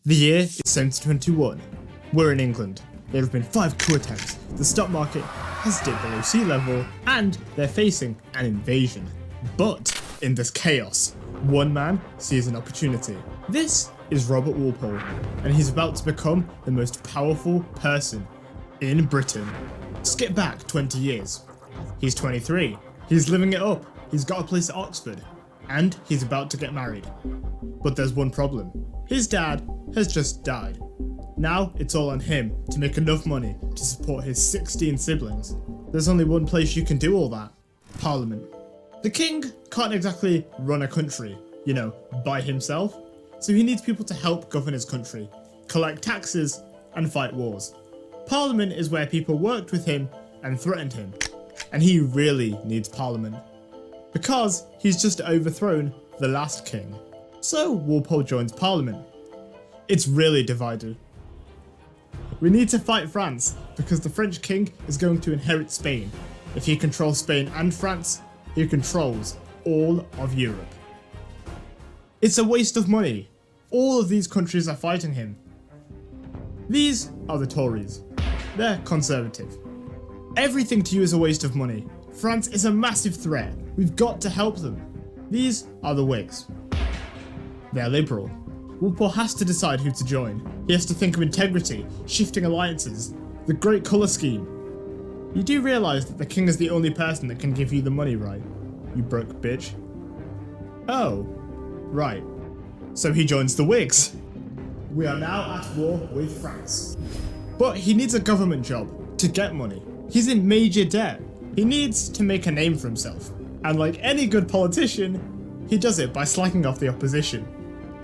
The year is 1721. We're in England. There have been 5 coup attempts, the stock market has dipped below sea level, and they're facing an invasion. But in this chaos, one man sees an opportunity. This is Robert Walpole, and he's about to become the most powerful person in Britain. Skip back 20 years. He's 23. He's living it up. He's got a place at Oxford, and he's about to get married. But there's one problem. His dad has just died. Now it's all on him to make enough money to support his 16 siblings. There's only one place you can do all that: Parliament. The king can't exactly run a country, by himself, so he needs people to help govern his country, collect taxes, and fight wars. Parliament is where people worked with him and threatened him, and he really needs Parliament, because he's just overthrown the last king. So Walpole joins Parliament. It's really divided. We need to fight France because the French king is going to inherit Spain. If he controls Spain and France, he controls all of Europe. It's a waste of money. All of these countries are fighting him. These are the Tories. They're conservative. Everything to you is a waste of money. France is a massive threat. We've got to help them. These are the Whigs. They're liberal. Walpole has to decide who to join. He has to think of integrity, shifting alliances, the great colour scheme. You do realise that the king is the only person that can give you the money, right? You broke bitch. Oh, right. So he joins the Whigs. We are now at war with France. But he needs a government job to get money. He's in major debt. He needs to make a name for himself. And like any good politician, he does it by slacking off the opposition.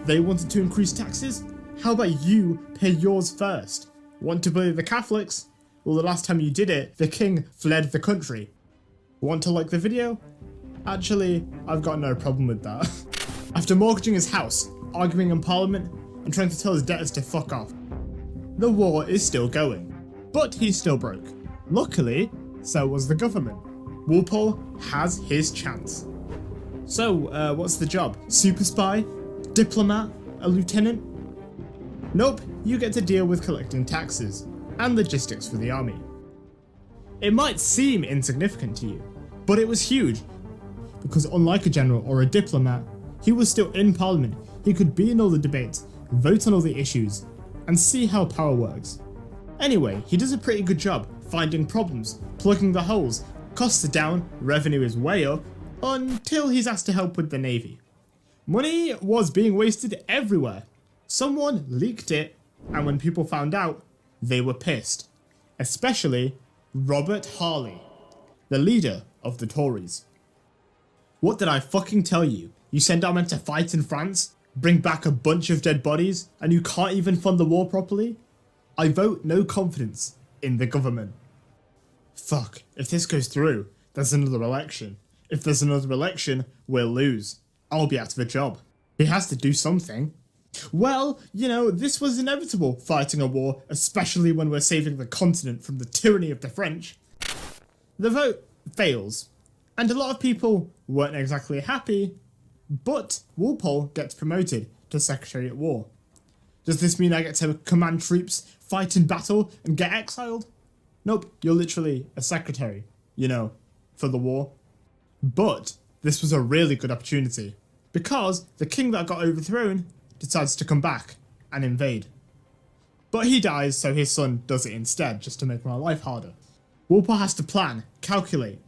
They wanted to increase taxes? How about you pay yours first? Want to bully the Catholics? Well, the last time you did it, the king fled the country. Want to like the video? Actually, I've got no problem with that. After mortgaging his house, arguing in Parliament, and trying to tell his debtors to fuck off, the war is still going. But he's still broke. Luckily, so was the government. Walpole has his chance. So, what's the job? Super spy? Diplomat? A lieutenant? Nope, you get to deal with collecting taxes and logistics for the army. It might seem insignificant to you, but it was huge, because unlike a general or a diplomat, he was still in Parliament. He could be in all the debates, vote on all the issues, and see how power works. Anyway, he does a pretty good job finding problems, plugging the holes. Costs are down, revenue is way up, until he's asked to help with the navy. Money was being wasted everywhere. Someone leaked it, and when people found out, they were pissed. Especially Robert Harley, the leader of the Tories. What did I fucking tell you? You send our men to fight in France, bring back a bunch of dead bodies, and you can't even fund the war properly? I vote no confidence in the government. Fuck, if this goes through, there's another election. If there's another election, we'll lose. I'll be out of a job. He has to do something. Well, this was inevitable, fighting a war, especially when we're saving the continent from the tyranny of the French. The vote fails, and a lot of people weren't exactly happy, but Walpole gets promoted to Secretary at War. Does this mean I get to command troops, fight in battle, and get exiled? Nope, you're literally a secretary, for the war. But this was a really good opportunity, because the king that got overthrown decides to come back and invade. But he dies, so his son does it instead, just to make my life harder. Walpole has to plan, calculate,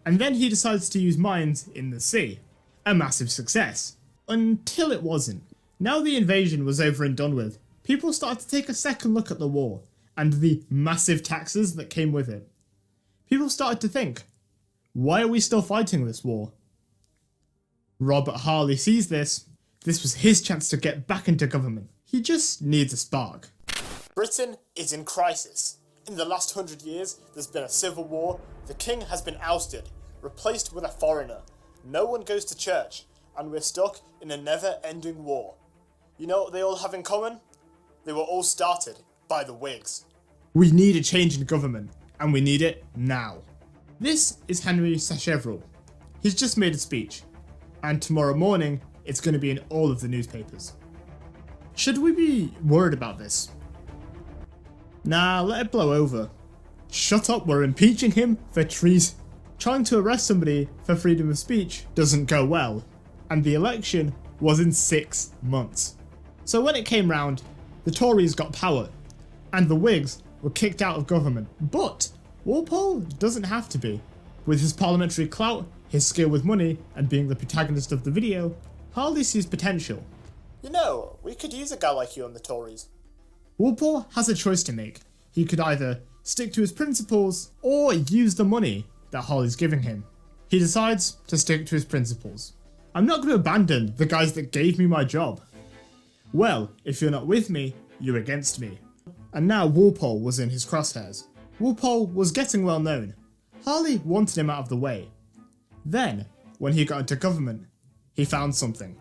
and then he decides to use mines in the sea. A massive success. Until it wasn't. Now the invasion was over and done with, people started to take a second look at the war, and the massive taxes that came with it. People started to think, why are we still fighting this war? Robert Harley sees this. This was his chance to get back into government. He just needs a spark. Britain is in crisis. In the last 100 years, there's been a civil war. The king has been ousted, replaced with a foreigner. No one goes to church, and we're stuck in a never-ending war. You know what they all have in common? They were all started by the Whigs. We need a change in government, and we need it now. This is Henry Sacheverell. He's just made a speech, and tomorrow morning it's going to be in all of the newspapers. Should we be worried about this? Nah, let it blow over. Shut up, we're impeaching him for treason. Trying to arrest somebody for freedom of speech doesn't go well, and the election was in 6 months. So when it came round, the Tories got power, and the Whigs were kicked out of government. But Walpole doesn't have to be. With his parliamentary clout, his skill with money, and being the protagonist of the video, Harley sees potential. You know, we could use a guy like you on the Tories. Walpole has a choice to make. He could either stick to his principles or use the money that Harley's giving him. He decides to stick to his principles. I'm not going to abandon the guys that gave me my job. Well, if you're not with me, you're against me. And now Walpole was in his crosshairs. Walpole was getting well known. Harley wanted him out of the way. Then, when he got into government, he found something.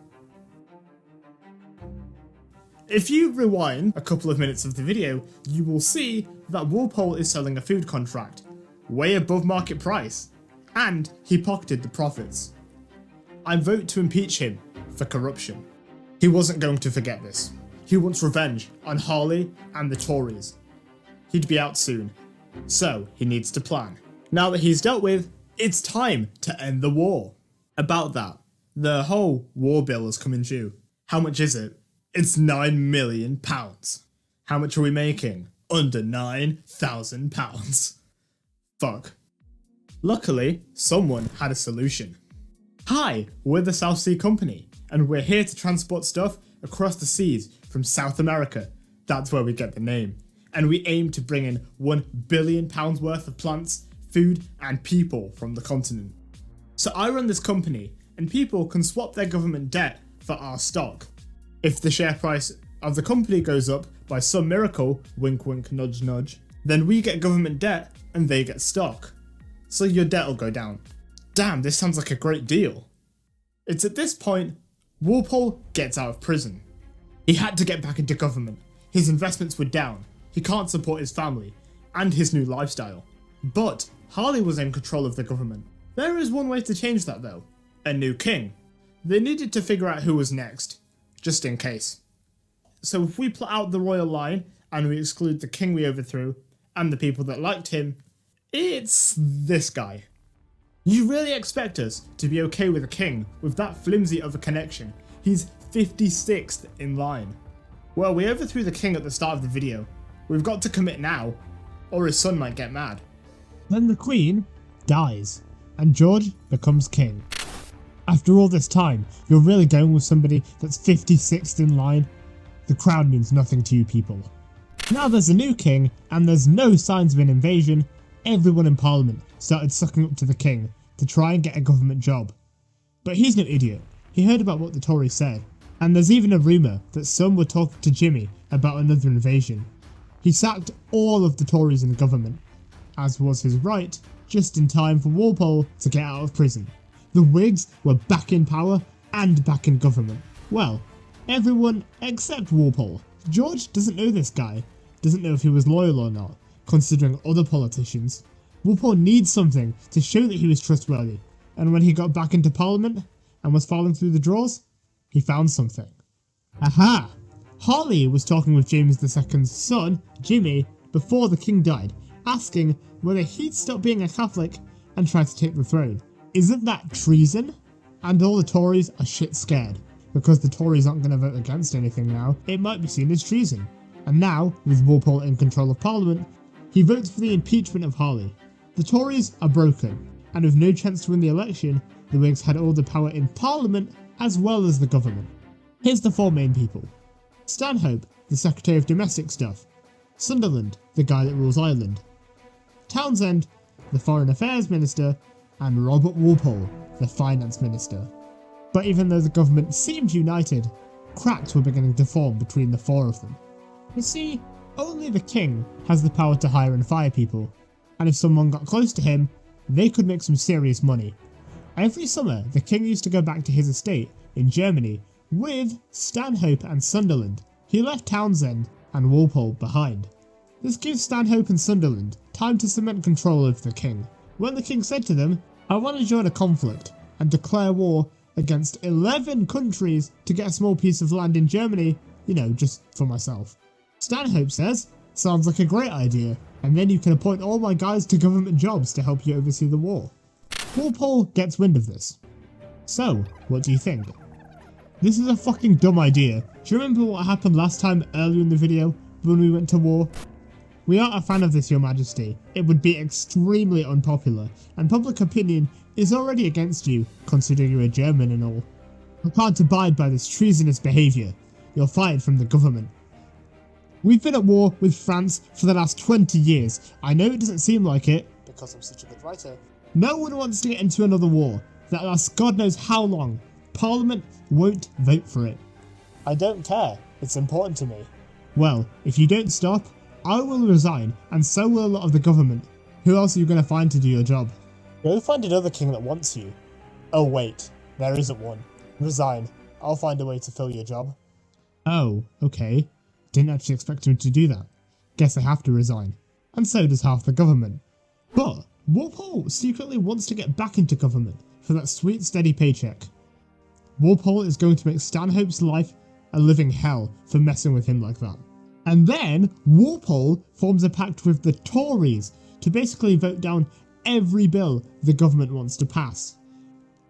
If you rewind a couple of minutes of the video, you will see that Walpole is selling a food contract, way above market price, and he pocketed the profits. I vote to impeach him for corruption. He wasn't going to forget this. He wants revenge on Harley and the Tories. He'd be out soon, so he needs to plan. Now that he's dealt with, it's time to end the war. About that, the whole war bill has come in due. How much is it? It's £9 million. How much are we making? Under £9,000. Fuck. Luckily, someone had a solution. Hi, we're the South Sea Company, and we're here to transport stuff across the seas from South America. That's where we get the name. And we aim to bring in £1 billion worth of plants, food, and people from the continent. So I run this company, and people can swap their government debt for our stock. If the share price of the company goes up by some miracle, wink wink nudge nudge, then we get government debt and they get stock. So your debt will go down. Damn, this sounds like a great deal. It's at this point, Walpole gets out of prison. He had to get back into government. His investments were down. He can't support his family and his new lifestyle. But Harley was in control of the government. There is one way to change that though. A new king. They needed to figure out who was next, just in case. So if we plot out the royal line and we exclude the king we overthrew and the people that liked him, it's this guy. You really expect us to be okay with a king with that flimsy of a connection? He's 56th in line. Well, we overthrew the king at the start of the video. We've got to commit now, or his son might get mad. Then the queen dies, and George becomes king. After all this time, you're really going with somebody that's 56th in line? The crown means nothing to you people. Now there's a new king, and there's no signs of an invasion. Everyone in Parliament started sucking up to the king to try and get a government job. But he's no idiot. He heard about what the Tories said, and there's even a rumour that some were talking to Jimmy about another invasion. He sacked all of the Tories in the government, as was his right, just in time for Walpole to get out of prison. The Whigs were back in power and back in government. Well, everyone except Walpole. George doesn't know this guy, doesn't know if he was loyal or not, considering other politicians. Walpole needs something to show that he was trustworthy, and when he got back into Parliament and was falling through the drawers, he found something. Aha! Harley was talking with James II's son, Jimmy, before the king died, asking whether he'd stop being a Catholic and try to take the throne. Isn't that treason? And all the Tories are shit scared, because the Tories aren't going to vote against anything now. It might be seen as treason. And now, with Walpole in control of Parliament, he votes for the impeachment of Harley. The Tories are broken, and with no chance to win the election, the Whigs had all the power in Parliament as well as the government. Here's the four main people. Stanhope, the Secretary of Domestic Stuff. Sunderland, the guy that rules Ireland. Townsend, the Foreign Affairs Minister, and Robert Walpole, the Finance Minister. But even though the government seemed united, cracks were beginning to form between the four of them. You see, only the king has the power to hire and fire people, and if someone got close to him, they could make some serious money. Every summer, the king used to go back to his estate in Germany with Stanhope and Sunderland. He left Townsend and Walpole behind. This gives Stanhope and Sunderland time to cement control over the king. When the king said to them, "I want to join a conflict and declare war against 11 countries to get a small piece of land in Germany," just for myself. Stanhope says, sounds like a great idea, and then you can appoint all my guys to government jobs to help you oversee the war. Walpole gets wind of this. So, what do you think? This is a fucking dumb idea. Do you remember what happened last time earlier in the video when we went to war? We aren't a fan of this, Your Majesty. It would be extremely unpopular, and public opinion is already against you, considering you're a German and all. I can't abide by this treasonous behaviour. You're fired from the government. We've been at war with France for the last 20 years. I know it doesn't seem like it, because I'm such a good writer. No one wants to get into another war that lasts God knows how long. Parliament won't vote for it. I don't care. It's important to me. Well, if you don't stop, I will resign, and so will a lot of the government. Who else are you going to find to do your job? Go find another king that wants you. Oh wait, there isn't one. Resign. I'll find a way to fill your job. Oh, okay. Didn't actually expect him to do that. Guess I have to resign. And so does half the government. But Walpole secretly wants to get back into government for that sweet steady paycheck. Walpole is going to make Stanhope's life a living hell for messing with him like that. And then Walpole forms a pact with the Tories to basically vote down every bill the government wants to pass.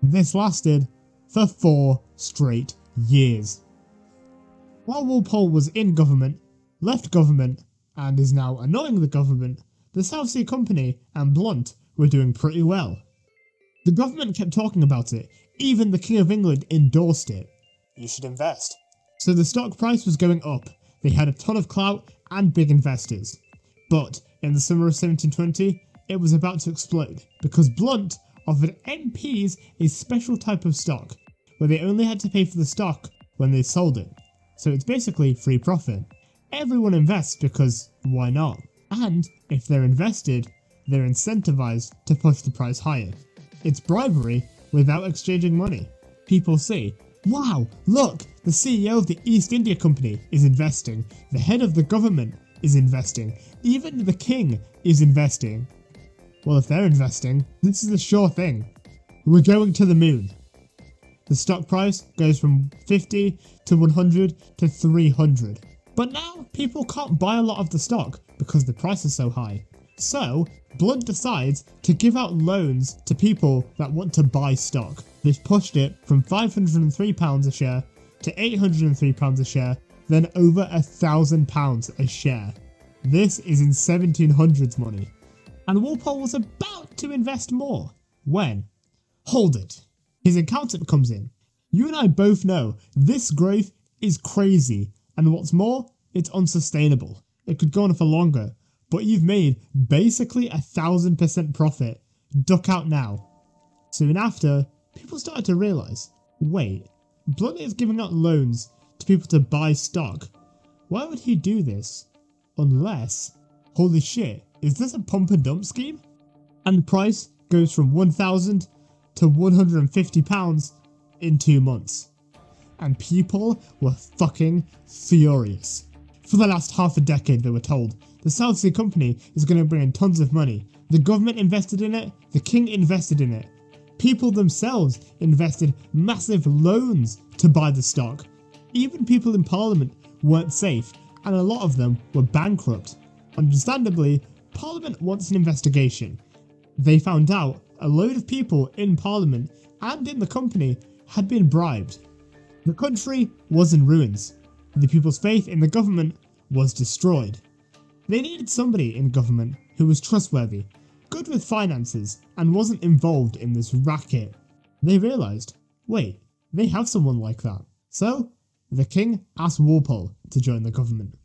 This lasted for 4 straight years. While Walpole was in government, left government, and is now annoying the government, the South Sea Company and Blunt were doing pretty well. The government kept talking about it, even the King of England endorsed it. You should invest. So the stock price was going up, they had a ton of clout and big investors. But in the summer of 1720, it was about to explode, because Blunt offered MPs a special type of stock, where they only had to pay for the stock when they sold it. So it's basically free profit. Everyone invests because why not? And if they're invested, they're incentivized to push the price higher. It's bribery without exchanging money. People see, wow, look, the CEO of the East India Company is investing, the head of the government is investing, even the king is investing. Well, if they're investing, this is a sure thing. We're going to the moon. The stock price goes from 50 to 100 to 300. But now people can't buy a lot of the stock because the price is so high. So Blunt decides to give out loans to people that want to buy stock. They've pushed it from £503 a share to £803 a share, then over £1,000 a share. This is in 1700s money. And Walpole was about to invest more when, hold it, his accountant comes in. You and I both know this growth is crazy, and what's more, it's unsustainable. It could go on for longer, but you've made basically 1,000% profit. Duck out now. Soon after, people started to realise, wait, Blunt is giving out loans to people to buy stock. Why would he do this? Unless, holy shit, is this a pump and dump scheme? And the price goes from £1,000 to £150 in 2 months. And people were fucking furious. For the last half a decade they were told, the South Sea Company is going to bring in tons of money. The government invested in it, the king invested in it. People themselves invested massive loans to buy the stock. Even people in Parliament weren't safe, and a lot of them were bankrupt. Understandably, Parliament wants an investigation. They found out a load of people in Parliament and in the company had been bribed. The country was in ruins. The people's faith in the government was destroyed. They needed somebody in government who was trustworthy, good with finances, and wasn't involved in this racket. They realised, wait, they have someone like that. So, the king asked Walpole to join the government.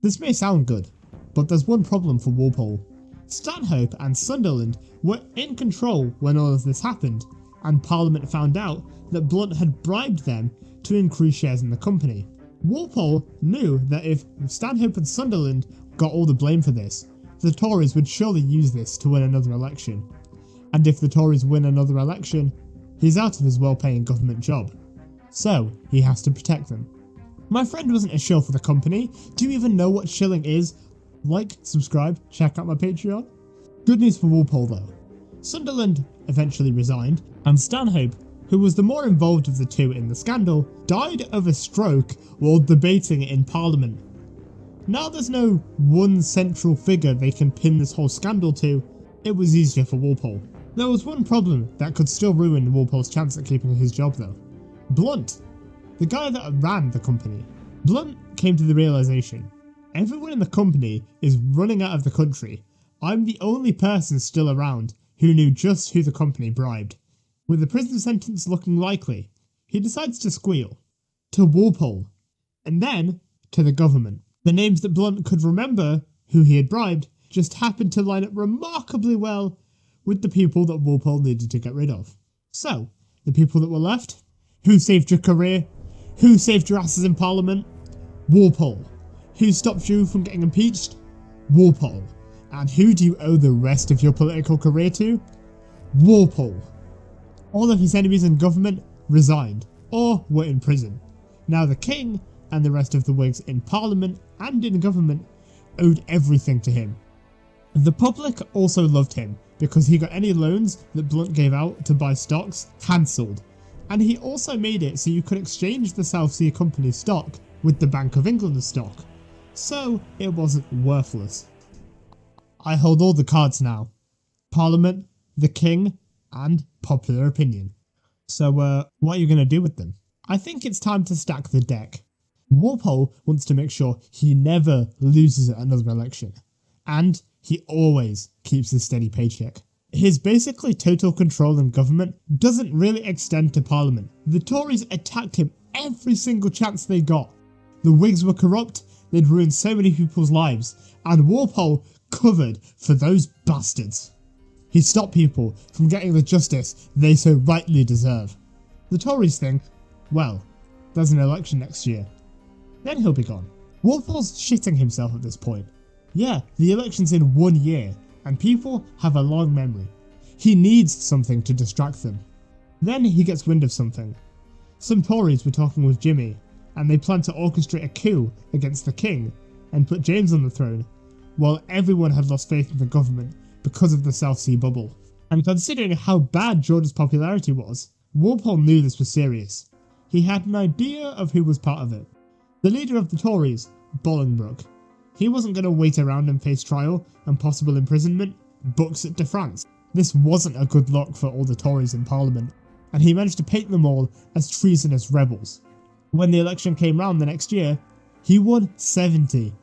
This may sound good, but there's one problem for Walpole. Stanhope and Sunderland were in control when all of this happened, and Parliament found out that Blunt had bribed them to increase shares in the company. Walpole knew that if Stanhope and Sunderland got all the blame for this, the Tories would surely use this to win another election. And if the Tories win another election, he's out of his well-paying government job. So, he has to protect them. My friend wasn't a shill for the company. Do you even know what shilling is? Like, subscribe, check out my Patreon. Good news for Walpole though. Sunderland eventually resigned, and Stanhope who was the more involved of the two in the scandal, died of a stroke while debating in Parliament. Now there's no one central figure they can pin this whole scandal to, it was easier for Walpole. There was one problem that could still ruin Walpole's chance at keeping his job though. Blunt, the guy that ran the company. Blunt came to the realisation, everyone in the company is running out of the country. I'm the only person still around who knew just who the company bribed. With the prison sentence looking likely, he decides to squeal. To Walpole. And then to the government. The names that Blunt could remember who he had bribed just happened to line up remarkably well with the people that Walpole needed to get rid of. So, the people that were left? Who saved your career? Who saved your asses in Parliament? Walpole. Who stopped you from getting impeached? Walpole. And who do you owe the rest of your political career to? Walpole. All of his enemies in government resigned, or were in prison. Now the king, and the rest of the Whigs in Parliament and in government, owed everything to him. The public also loved him, because he got any loans that Blunt gave out to buy stocks cancelled, and he also made it so you could exchange the South Sea Company's stock with the Bank of England's stock, so it wasn't worthless. I hold all the cards now. Parliament, the king, and popular opinion. So, what are you going to do with them? I think it's time to stack the deck. Walpole wants to make sure he never loses another election, and he always keeps a steady paycheck. His basically total control in government doesn't really extend to Parliament. The Tories attacked him every single chance they got. The Whigs were corrupt, they'd ruined so many people's lives, and Walpole covered for those bastards. He stopped people from getting the justice they so rightly deserve. The Tories think, well, there's an election next year. Then he'll be gone. Walpole's shitting himself at this point. Yeah, the election's in 1 year, and people have a long memory. He needs something to distract them. Then he gets wind of something. Some Tories were talking with Jimmy, and they plan to orchestrate a coup against the king and put James on the throne, while everyone had lost faith in the government because of the South Sea bubble. And considering how bad George's popularity was, Walpole knew this was serious. He had an idea of who was part of it. The leader of the Tories, Bolingbroke. He wasn't going to wait around and face trial and possible imprisonment, books it to France. This wasn't a good look for all the Tories in Parliament, and he managed to paint them all as treasonous rebels. When the election came round the next year, he won 70%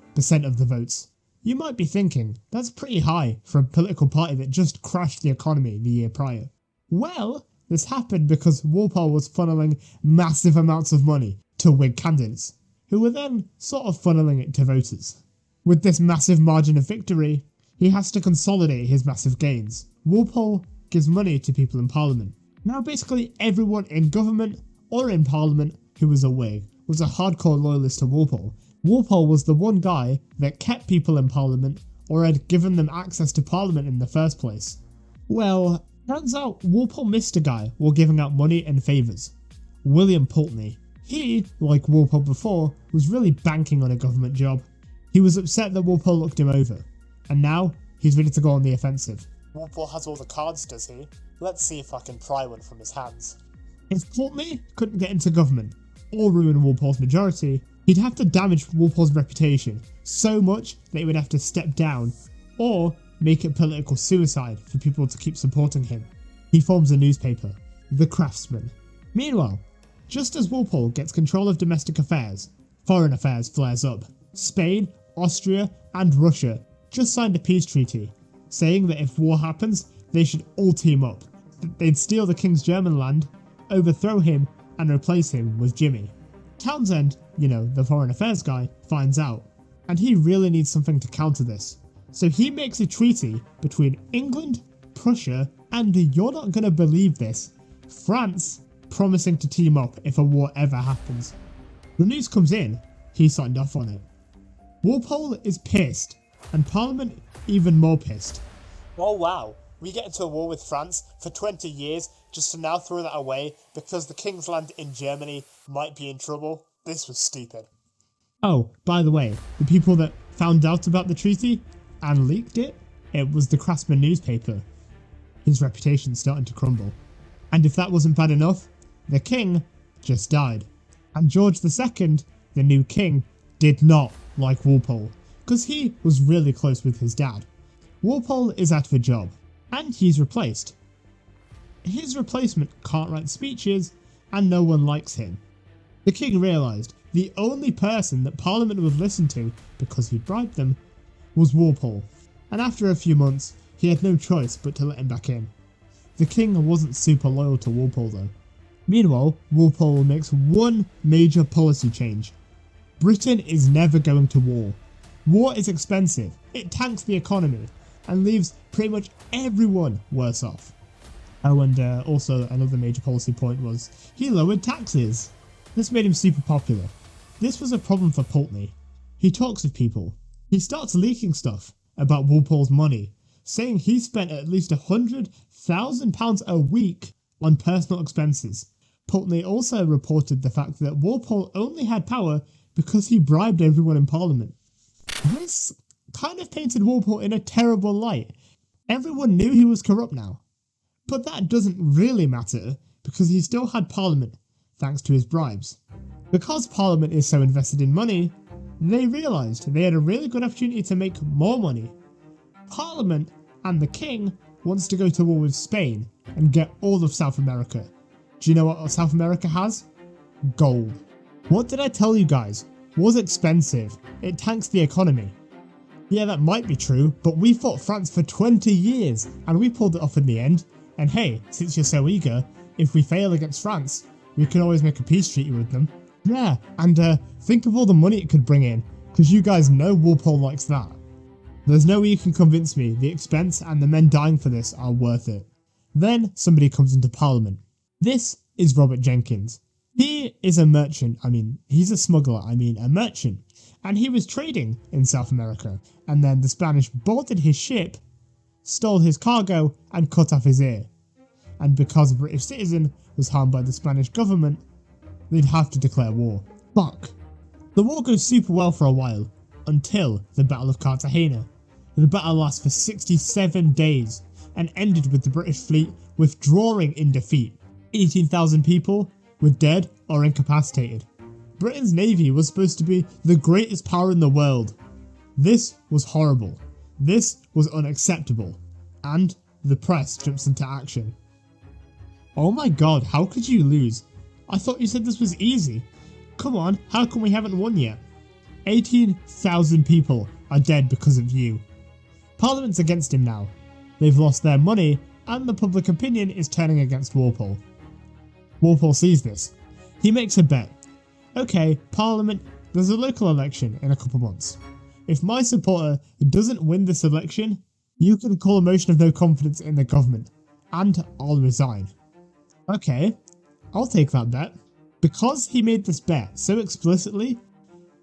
of the votes. You might be thinking, that's pretty high for a political party that just crashed the economy the year prior. Well, this happened because Walpole was funneling massive amounts of money to Whig candidates, who were then sort of funneling it to voters. With this massive margin of victory, he has to consolidate his massive gains. Walpole gives money to people in Parliament. Now basically everyone in government or in Parliament who was a Whig was a hardcore loyalist to Walpole. Walpole was the one guy that kept people in Parliament or had given them access to Parliament in the first place. Well, turns out Walpole missed a guy while giving out money and favours. William Pulteney. He, like Walpole before, was really banking on a government job. He was upset that Walpole looked him over, and now he's ready to go on the offensive. Walpole has all the cards, does he? Let's see if I can pry one from his hands. If Pulteney couldn't get into government, or ruin Walpole's majority, he'd have to damage Walpole's reputation so much that he would have to step down, or make it political suicide for people to keep supporting him. He forms a newspaper, The Craftsman. Meanwhile, just as Walpole gets control of domestic affairs, foreign affairs flares up. Spain, Austria and Russia just signed a peace treaty, saying that if war happens, they should all team up. They'd steal the king's German land, overthrow him and replace him with Jimmy. Townsend, the foreign affairs guy, finds out, and he really needs something to counter this. So he makes a treaty between England, Prussia, and you're not gonna believe this, France, promising to team up if a war ever happens. The news comes in, he signed off on it. Walpole is pissed, and Parliament even more pissed. Oh wow, we get into a war with France for 20 years just to now throw that away because the King's Land in Germany might be in trouble? This was stupid. Oh, by the way, the people that found out about the treaty and leaked it, it was the Craftsman newspaper. His reputation's starting to crumble. And if that wasn't bad enough, the king just died. And George II, the new king, did not like Walpole, because he was really close with his dad. Walpole is out of a job, and he's replaced. His replacement can't write speeches, and no one likes him. The king realised the only person that Parliament would listen to, because he bribed them, was Walpole, and after a few months, he had no choice but to let him back in. The king wasn't super loyal to Walpole though. Meanwhile, Walpole makes one major policy change. Britain is never going to war. War is expensive, it tanks the economy, and leaves pretty much everyone worse off. Oh, and also another major policy point was he lowered taxes. This made him super popular. This was a problem for Pulteney. He talks with people. He starts leaking stuff about Walpole's money, saying he spent at least £100,000 a week on personal expenses. Pulteney also reported the fact that Walpole only had power because he bribed everyone in Parliament. This kind of painted Walpole in a terrible light. Everyone knew he was corrupt now. But that doesn't really matter, because he still had Parliament, thanks to his bribes. Because Parliament is so invested in money, they realised they had a really good opportunity to make more money. Parliament and the king wants to go to war with Spain and get all of South America. Do you know what South America has? Gold. What did I tell you guys? War's expensive. It tanks the economy. Yeah, that might be true, but we fought France for 20 years and we pulled it off in the end. And hey, since you're so eager, if we fail against France, we can always make a peace treaty with them. Yeah, and think of all the money it could bring in, because you guys know Walpole likes that. There's no way you can convince me the expense and the men dying for this are worth it. Then somebody comes into Parliament. This is Robert Jenkins. He is a merchant, he's a smuggler, a merchant. And he was trading in South America, and then the Spanish boarded his ship, stole his cargo and cut off his ear. And because a British citizen was harmed by the Spanish government, they'd have to declare war. Fuck. The war goes super well for a while, until the Battle of Cartagena. The battle lasts for 67 days, and ended with the British fleet withdrawing in defeat. 18,000 people were dead or incapacitated. Britain's navy was supposed to be the greatest power in the world. This was horrible. This was unacceptable, and the press jumps into action. Oh my god, how could you lose? I thought you said this was easy. Come on, how come we haven't won yet? 18,000 people are dead because of you. Parliament's against him now. They've lost their money, and the public opinion is turning against Walpole. Walpole sees this. He makes a bet. Okay, Parliament, there's a local election in a couple months. If my supporter doesn't win this election, you can call a motion of no confidence in the government, and I'll resign. Okay, I'll take that bet. Because he made this bet so explicitly,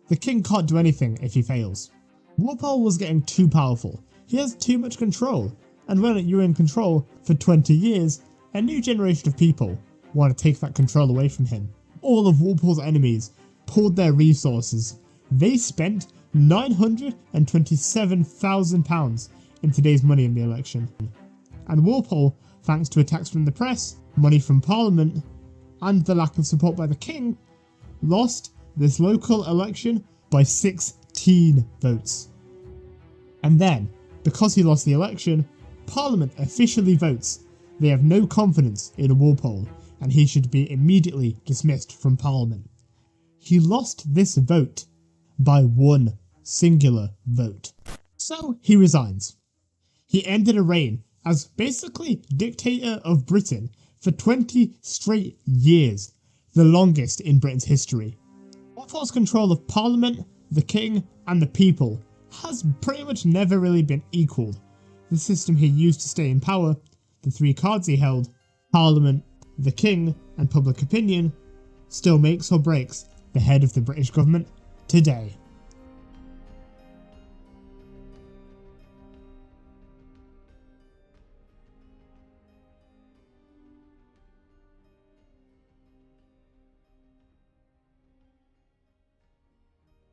the king can't do anything if he fails. Walpole was getting too powerful. He has too much control, and when you're in control for 20 years, a new generation of people want to take that control away from him. All of Walpole's enemies poured their resources. They spent £927,000 in today's money in the election. And Walpole, thanks to attacks from the press, money from Parliament, and the lack of support by the king, lost this local election by 16 votes. And then, because he lost the election, Parliament officially votes they have no confidence in Walpole and he should be immediately dismissed from Parliament. He lost this vote by one singular vote. So he resigns. He ended a reign as basically dictator of Britain for 20 straight years, the longest in Britain's history. Walpole's control of Parliament, the king and the people has pretty much never really been equalled. The system he used to stay in power, the three cards he held, Parliament, the king and public opinion, still makes or breaks the head of the British government today.